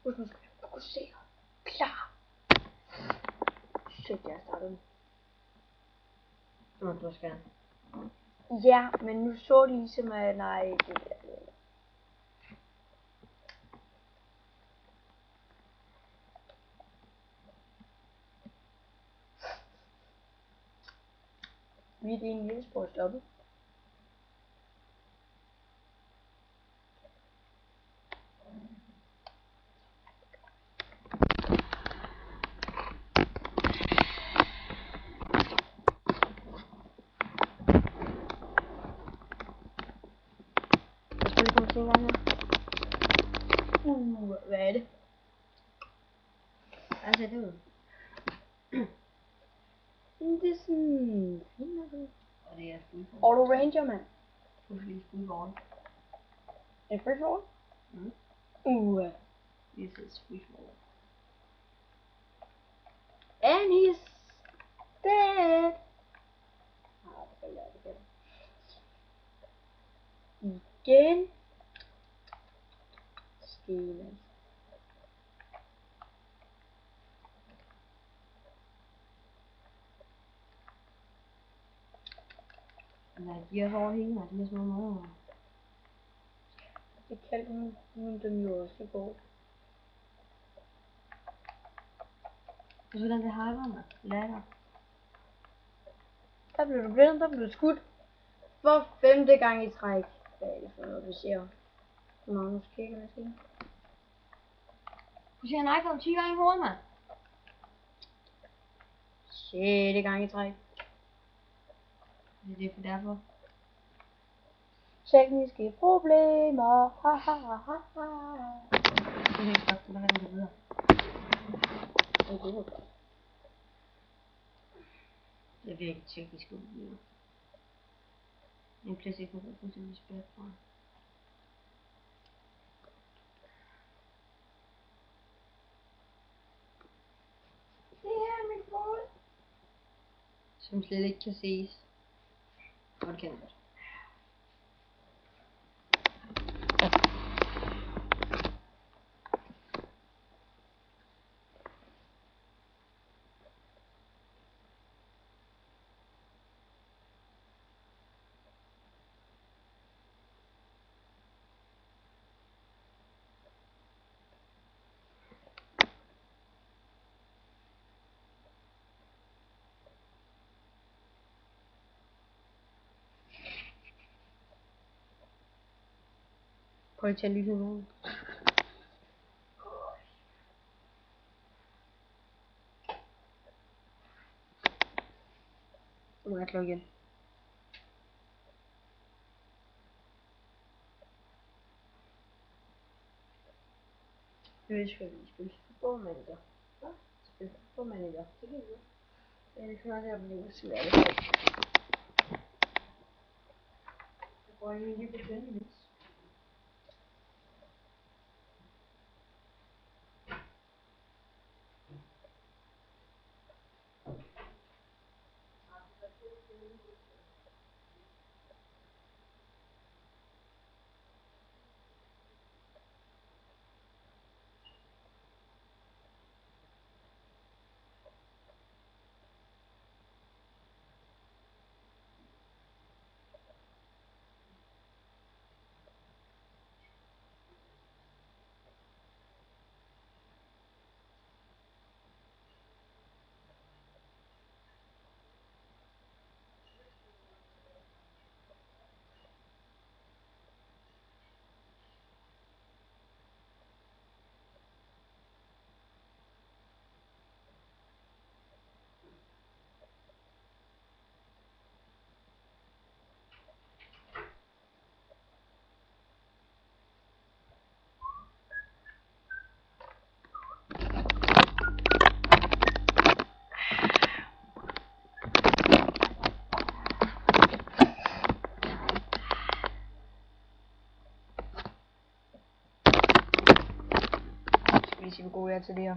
Husk nu skal vi fokusere. Klar. Shit, jeg startede. Nå, du skal. Ja, men nu så det ligesom, at nej, det der. Vi er det en lille spor stoppet. Hvad er det? Hvad ser det ud? Det er sådan fint nok. Og det er fuldborg. Auto Ranger, mand. Fuldstændig fuldborg. Er det free for all? This is free for all. And he's dead. Igen. Skema. Nej, de er så over hele mig, de er sådan noget meget. Det kaldte hun dem jo også i går. Og så hvordan det hyper mig. Latter. Der blev du blindet, der blev du skudt. For 5. gang i træk. Hvad er det for noget, du siger? Magnus kigger måske. Du siger nej, kom 10 gange i hovedet, mand. 6. gang i træk. Det er for derfor. Tekniske problemer. Ha ha ha ha. Det er helt godt, hvordan det videre. Det var godt. Det er virkelig teknisk problemer. En PlayStation er fuldstændig spært fra. Det er mit mål. Som slet ikke kan ses. Og det kan det godt. Prøv at tage lyset nu. Nu må jeg slå igen. Vi skal lige spille fodboldmanager. Hvad? Spille fodboldmanager. Det kan vi jo. Det er knap, jeg bliver svært. Jeg går lige på den. Skal vi se, hvor god jeg er til det her.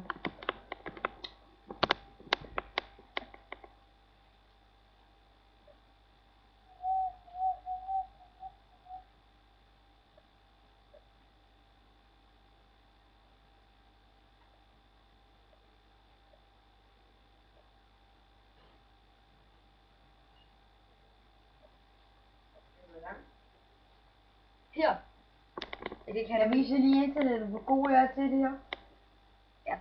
Her. Det kan Jeg viser lige internettet, hvor god jeg er til det her. Ja.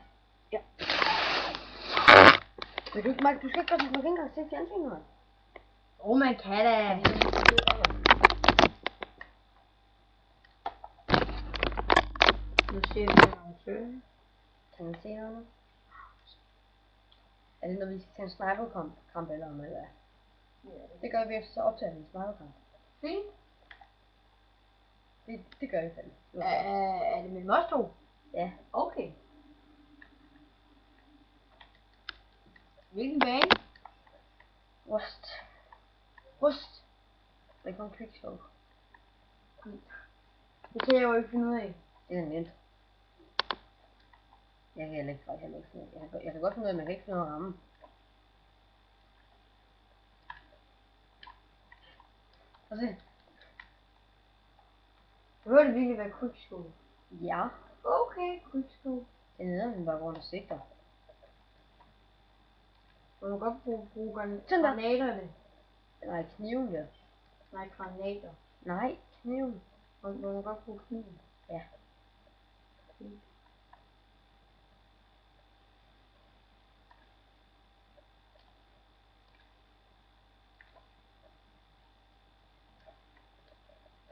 Ja. Men du skal ikke godt, man kan ikke engang se fjernsynet, mand. Man kan da. Nu ser vi arrangøren. Kan man se noget nu? Er det når vi skal til en sniperkamp eller om eller? Ja, det gør vi efter så optager vi en sniperkamp. Fint. Det gør vi fandme. Er det med os to? Ja. Okay. Hvilken bane? Rust. Rust. Det er kun quickscope. Det kan jeg jo ikke finde ud af. Det er nemt. Jeg kan heller ikke finde ud af. Jeg kan godt finde ud af, at man kan ikke finde ud af at ramme. Og se. Behøver det virkelig være quickscope? Ja. Okay, quickscope. Det er nede, man bare går rundt og sigter. Man må godt bruge Sådan der. granaterne. Nej, kniven der. Nej, granater. Nej, kniven. Man må godt bruge kniven. Ja.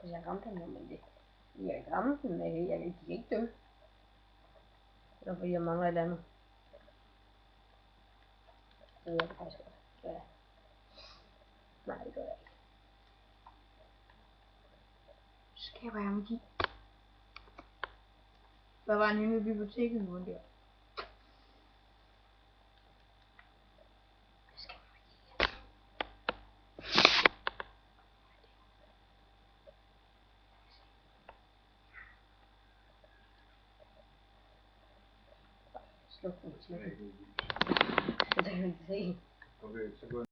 Hvis jeg ramte den, men det. Jeg kan ikke ramme den, men de kan ikke dø. Det er fordi, jeg mangler et eller andet. Det ved jeg faktisk godt. Ja. Nej, det gør jeg ikke. Skaber jeg magi. Hvad var han henne i biblioteket nu der? Sluk den. Det kan vi ikke se. Okay, så går